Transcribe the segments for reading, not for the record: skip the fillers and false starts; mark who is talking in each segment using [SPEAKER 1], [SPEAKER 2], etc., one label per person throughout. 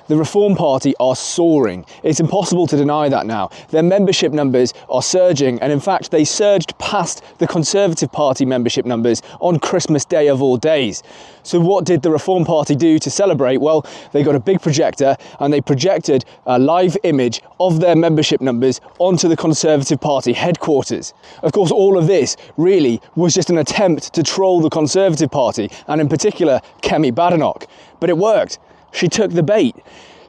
[SPEAKER 1] the Reform Party are soaring. It's impossible to deny that now. Their membership numbers are surging, and in fact they surged past the Conservative Party membership numbers on Christmas Day of all days. So what did the Reform Party do to celebrate? Well, they got a big projector and they projected a live image of their membership numbers onto the Conservative Party headquarters. Of course, all of this really was just an attempt to troll the Conservative Party, and in particular Kemi Badenoch. But it worked. She took the bait.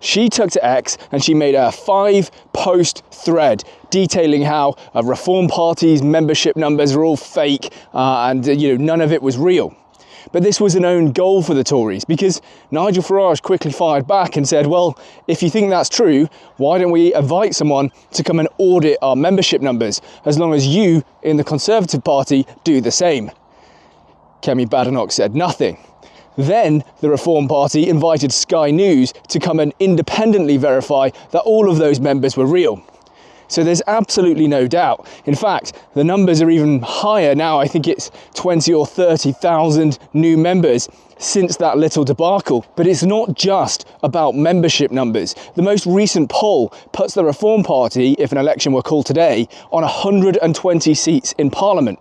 [SPEAKER 1] She took to X and she made a 5-post thread detailing how a Reform Party's membership numbers are all fake and none of it was real. But this was an own goal for the Tories, because Nigel Farage quickly fired back and said, well, if you think that's true, why don't we invite someone to come and audit our membership numbers, as long as you in the Conservative Party do the same? Kemi Badenoch said nothing. Then the Reform Party invited Sky News to come and independently verify that all of those members were real. So there's absolutely no doubt. In fact, the numbers are even higher now. I think it's 20 or 30,000 new members since that little debacle. But it's not just about membership numbers. The most recent poll puts the Reform Party, if an election were called today, on 120 seats in Parliament.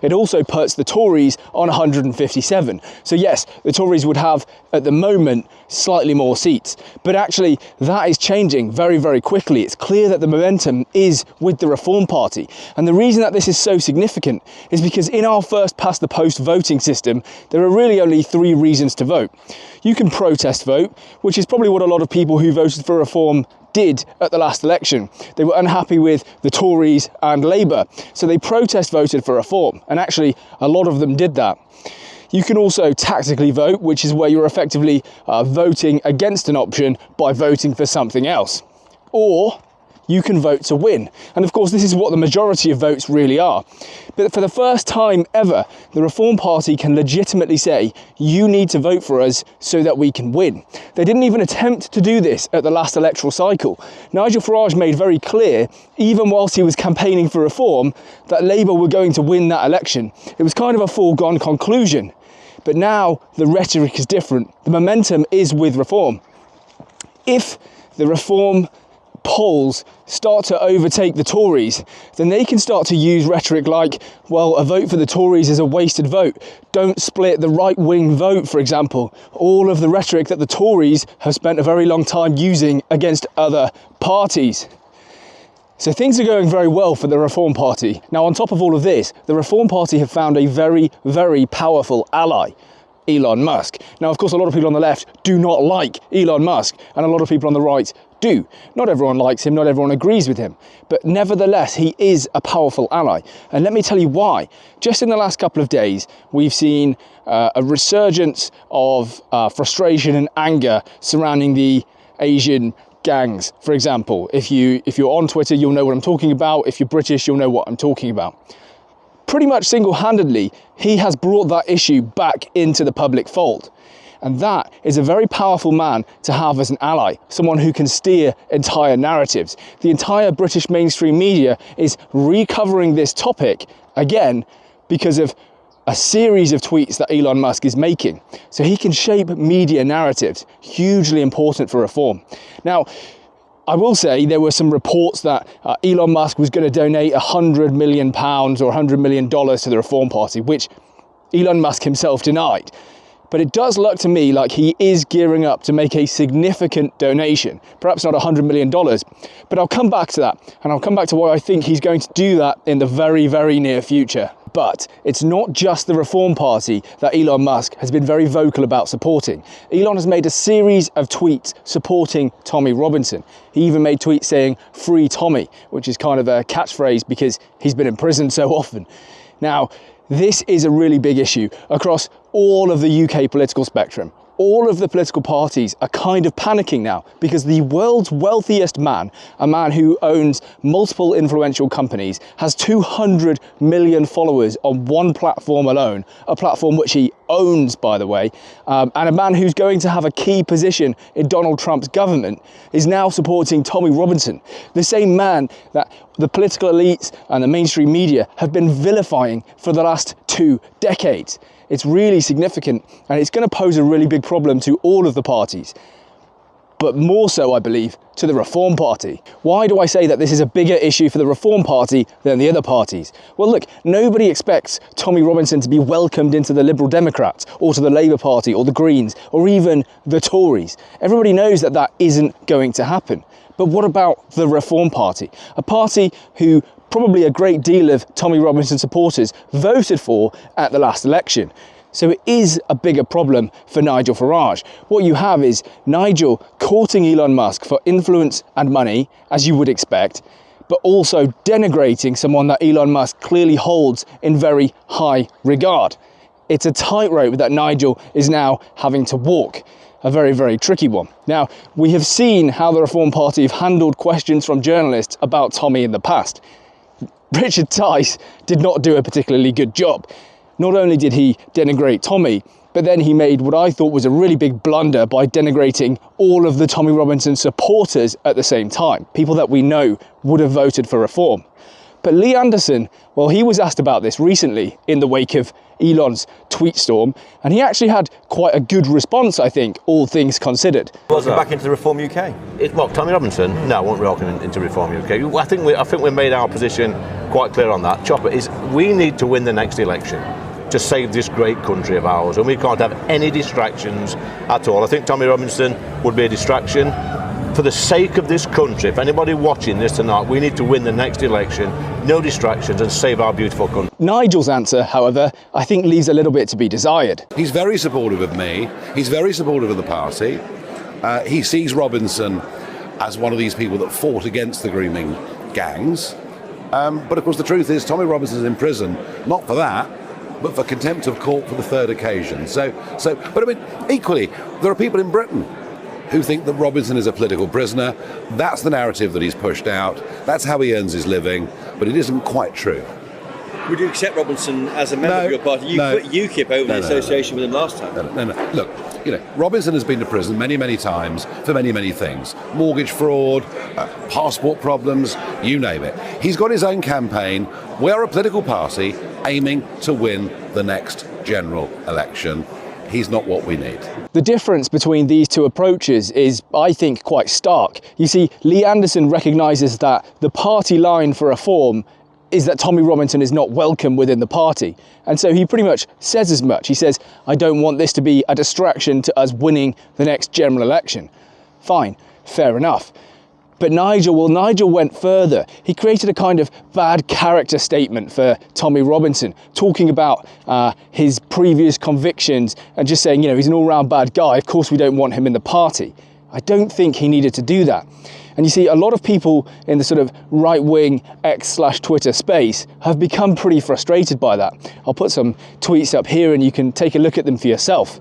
[SPEAKER 1] It also puts the Tories on 157. So yes, the Tories would have, at the moment, slightly more seats. But actually, that is changing very, very quickly. It's clear that the momentum is with the Reform Party. And the reason that this is so significant is because in our first past the post voting system, there are really only 3 reasons to vote. You can protest vote, which is probably what a lot of people who voted for Reform did at the last election. They were unhappy with the Tories and Labour, so they protest voted for Reform, and actually a lot of them did that. You can also tactically vote, which is where you're effectively voting against an option by voting for something else. Or you can vote to win. And of course, this is what the majority of votes really are. But for the first time ever, the Reform Party can legitimately say, you need to vote for us so that we can win. They didn't even attempt to do this at the last electoral cycle. Nigel Farage made very clear, even whilst he was campaigning for Reform, that Labour were going to win that election. It was kind of a foregone conclusion. But now the rhetoric is different. The momentum is with Reform. If the Reform polls start to overtake the Tories, then they can start to use rhetoric like, well, a vote for the Tories is a wasted vote. Don't split the right-wing vote, for example. All of the rhetoric that the Tories have spent a very long time using against other parties. So things are going very well for the Reform Party. Now, on top of all of this, the Reform Party have found a very, very powerful ally, Elon Musk. Now, of course, a lot of people on the left do not like Elon Musk, and a lot of people on the right do. Not everyone likes him, not everyone agrees with him, but nevertheless, he is a powerful ally. And let me tell you why. Just in the last couple of days, we've seen a resurgence of frustration and anger surrounding the Asian gangs, for example. If you're on Twitter, you'll know what I'm talking about. If you're British, you'll know what I'm talking about. Pretty much single-handedly, he has brought that issue back into the public fold. And that is a very powerful man to have as an ally, someone who can steer entire narratives. The entire British mainstream media is recovering this topic again because of a series of tweets that Elon Musk is making. So he can shape media narratives, hugely important for Reform. Now, I will say there were some reports that Elon Musk was going to donate £100 million or $100 million to the Reform Party, which Elon Musk himself denied. But it does look to me like he is gearing up to make a significant donation. Perhaps not $100 million, but I'll come back to that. And I'll come back to why I think he's going to do that in the very, very near future. But it's not just the Reform Party that Elon Musk has been very vocal about supporting. Elon has made a series of tweets supporting Tommy Robinson. He even made tweets saying, "Free Tommy," which is kind of a catchphrase because he's been in prison so often. Now, this is a really big issue across all of the UK political spectrum. All of the political parties are kind of panicking now because the world's wealthiest man, a man who owns multiple influential companies, has 200 million followers on one platform alone, a platform which he owns, by the way, and a man who's going to have a key position in Donald Trump's government, is now supporting Tommy Robinson, the same man that the political elites and the mainstream media have been vilifying for the last 2 decades. It's really significant, and it's going to pose a really big problem to all of the parties. but more so, I believe, to the Reform Party. Why do I say that this is a bigger issue for the Reform Party than the other parties? Well, look, nobody expects Tommy Robinson to be welcomed into the Liberal Democrats or to the Labour Party or the Greens or even the Tories. Everybody knows that that isn't going to happen. But what about the Reform Party? A party who probably a great deal of Tommy Robinson supporters voted for at the last election. So it is a bigger problem for Nigel Farage. What you have is Nigel courting Elon Musk for influence and money, as you would expect, but also denigrating someone that Elon Musk clearly holds in very high regard. It's a tightrope that Nigel is now having to walk. A very, very tricky one. Now, we have seen how the Reform Party have handled questions from journalists about Tommy in the past. Richard Tice did not do a particularly good job. Not only did he denigrate Tommy, but then he made what I thought was a really big blunder by denigrating all of the Tommy Robinson supporters at the same time, people that we know would have voted for reform. But Lee Anderson, well, he was asked about this recently in the wake of Elon's tweet storm, and he actually had quite a good response, I think, all things considered.
[SPEAKER 2] Welcome back into Reform UK. Well, Tommy Robinson? No, I won't welcome into Reform UK. I think we made our position quite clear on that. Chopper is we need to win the next election to save this great country of ours, and we can't have any distractions at all. I think Tommy Robinson would be a distraction. For the sake of this country, if anybody watching this tonight, we need to win the next election, no distractions, and save our beautiful country.
[SPEAKER 1] Nigel's answer, however, I think leaves a little bit to be desired.
[SPEAKER 3] He's very supportive of me. He's very supportive of the party. He sees Robinson as one of these people that fought against the grooming gangs. But of course, the truth is, Tommy Robinson's in prison, not for that, but for contempt of court for the third occasion. But I mean, equally, there are people in Britain who think that Robinson is a political prisoner. That's the narrative that he's pushed out. That's how he earns his living, but it isn't quite true.
[SPEAKER 4] Would you accept Robinson as a member of your party? You quit UKIP over the association with him last time.
[SPEAKER 3] No. Look, Robinson has been to prison many, many times for many, many things. Mortgage fraud, passport problems, you name it. He's got his own campaign. We're a political party aiming to win the next general election. He's not what we need.
[SPEAKER 1] The difference between these two approaches is, I think, quite stark. You see, Lee Anderson recognises that the party line for reform is that Tommy Robinson is not welcome within the party. And so he pretty much says as much. He says, I don't want this to be a distraction to us winning the next general election. Fine, fair enough. But Nigel went further. He created a kind of bad character statement for Tommy Robinson, talking about his previous convictions and just saying, he's an all-round bad guy. Of course, we don't want him in the party. I don't think he needed to do that. And you see, a lot of people in the sort of right-wing X/Twitter space have become pretty frustrated by that. I'll put some tweets up here and you can take a look at them for yourself.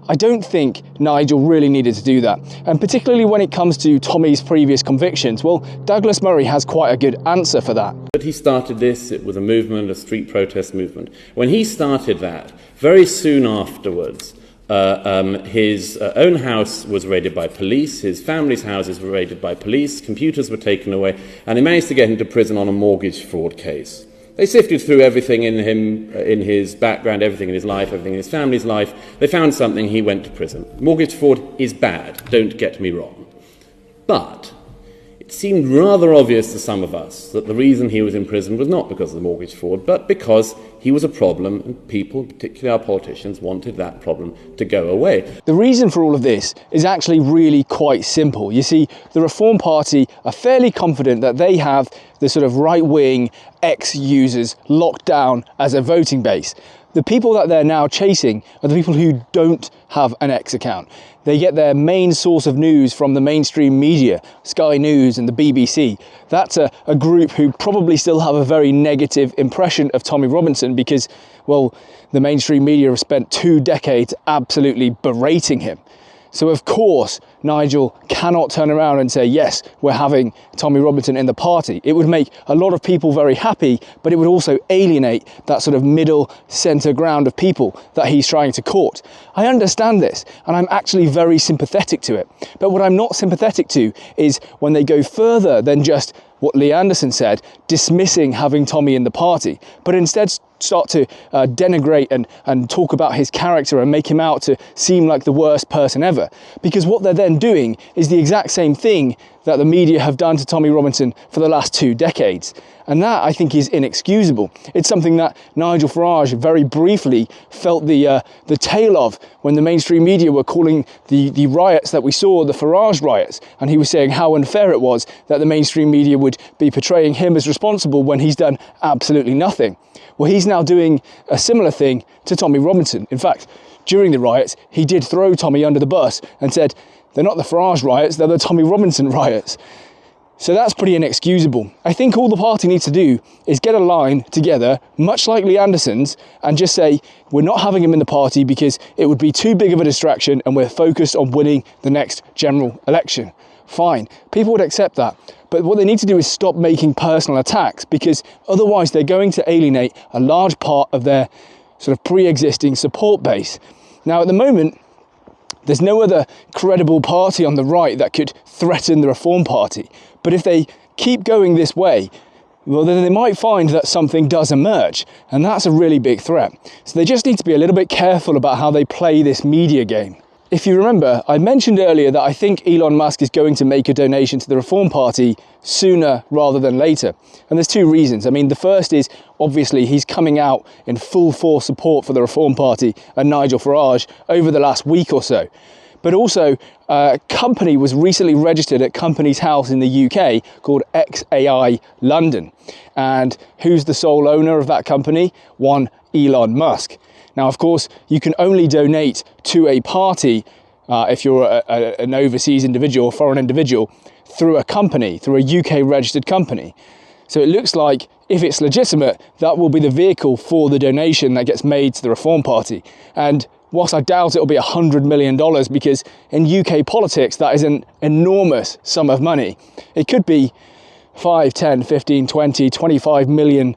[SPEAKER 1] I don't think Nigel really needed to do that. And particularly when it comes to Tommy's previous convictions, well, Douglas Murray has quite a good answer for that.
[SPEAKER 5] But he started this, it was a movement, a street protest movement. When he started that, very soon afterwards, his own house was raided by police, his family's houses were raided by police, computers were taken away, and they managed to get him to prison on a mortgage fraud case. They sifted through everything in him, in his background, everything in his life, everything in his family's life. They found something, he went to prison. Mortgage fraud is bad, don't get me wrong. But it seemed rather obvious to some of us that the reason he was in prison was not because of the mortgage fraud, but because he was a problem and people, particularly our politicians, wanted that problem to go away.
[SPEAKER 1] The reason for all of this is actually really quite simple. You see, the Reform Party are fairly confident that they have the sort of right-wing ex-users locked down as a voting base. The people that they're now chasing are the people who don't have an X account. They get their main source of news from the mainstream media, Sky News and the BBC. That's a group who probably still have a very negative impression of Tommy Robinson because, well, the mainstream media have spent 2 decades absolutely berating him. So of course, Nigel cannot turn around and say, yes, we're having Tommy Robinson in the party. It would make a lot of people very happy, but it would also alienate that sort of middle centre ground of people that he's trying to court. I understand this, and I'm actually very sympathetic to it. But what I'm not sympathetic to is when they go further than just what Lee Anderson said, dismissing having Tommy in the party, but instead start to denigrate and talk about his character and make him out to seem like the worst person ever. Because what they're then doing is the exact same thing that the media have done to Tommy Robinson for the last 2 decades. And that, I think, is inexcusable. It's something that Nigel Farage very briefly felt the tail of when the mainstream media were calling the riots that we saw the Farage riots. And he was saying how unfair it was that the mainstream media would be portraying him as responsible when he's done absolutely nothing. Well, he's now doing a similar thing to Tommy Robinson. In fact, during the riots, he did throw Tommy under the bus and said, they're not the Farage riots, they're the Tommy Robinson riots. So that's pretty inexcusable. I think all the party needs to do is get a line together, much like Lee Anderson's, and just say, we're not having him in the party because it would be too big of a distraction and we're focused on winning the next general election. Fine, people would accept that. But what they need to do is stop making personal attacks, because otherwise they're going to alienate a large part of their sort of pre-existing support base. Now, at the moment, there's no other credible party on the right that could threaten the Reform Party. But if they keep going this way, well, then they might find that something does emerge, and that's a really big threat. So they just need to be a little bit careful about how they play this media game. If you remember, I mentioned earlier that I think Elon Musk is going to make a donation to the Reform Party sooner rather than later. And there's 2 reasons. I mean, the first is, obviously, he's coming out in full force support for the Reform Party and Nigel Farage over the last week or so. But also, a company was recently registered at Companies House in the UK called XAI London. And who's the sole owner of that company? One Elon Musk. Now, of course, you can only donate to a party if you're an overseas individual, foreign individual, through a company, through a UK registered company. So it looks like if it's legitimate, that will be the vehicle for the donation that gets made to the Reform Party. And whilst I doubt it'll be $100 million, because in UK politics, that is an enormous sum of money. It could be 5, 10, 15, 20, $25 million,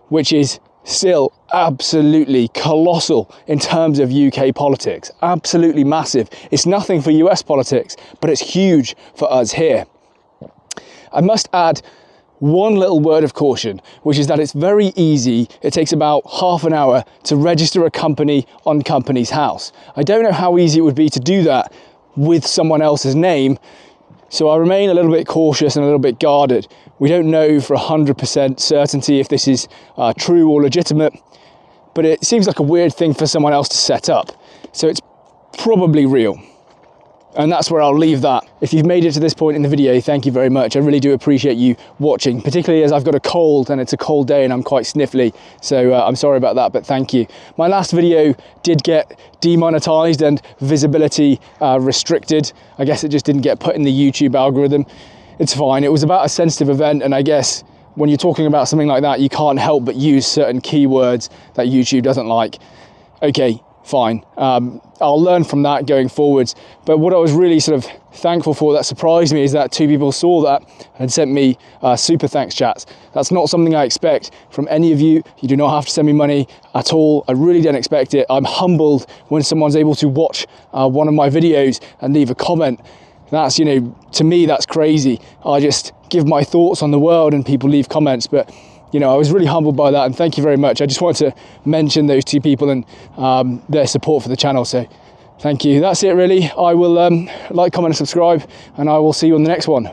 [SPEAKER 1] which is still absolutely colossal in terms of UK politics. Absolutely massive. It's nothing for US politics, but it's huge for us here. I must add one little word of caution, which is that it's very easy. It takes about half an hour to register a company on Companies House. I don't know how easy it would be to do that with someone else's name, so I remain a little bit cautious and a little bit guarded. We don't know for 100% certainty if this is true or legitimate, but it seems like a weird thing for someone else to set up. So it's probably real. And that's where I'll leave that. If you've made it to this point in the video, thank you very much. I really do appreciate you watching, particularly as I've got a cold and it's a cold day and I'm quite sniffly. So I'm sorry about that, but thank you. My last video did get demonetized and visibility restricted. I guess it just didn't get put in the YouTube algorithm. It's fine. It was about a sensitive event, and I guess when you're talking about something like that, you can't help but use certain keywords that YouTube doesn't like. Okay, fine. I'll learn from that going forwards. But what I was really sort of thankful for that surprised me is that 2 people saw that and sent me super thanks chats. That's not something I expect from any of you. You do not have to send me money at all. I really don't expect it. I'm humbled when someone's able to watch one of my videos and leave a comment. That's, you know, to me, that's crazy. I just give my thoughts on the world and people leave comments, but you know, I was really humbled by that, and thank you very much. I just wanted to mention those 2 people and their support for the channel, so thank you. That's it really. I will like, comment and subscribe, and I will see you on the next one.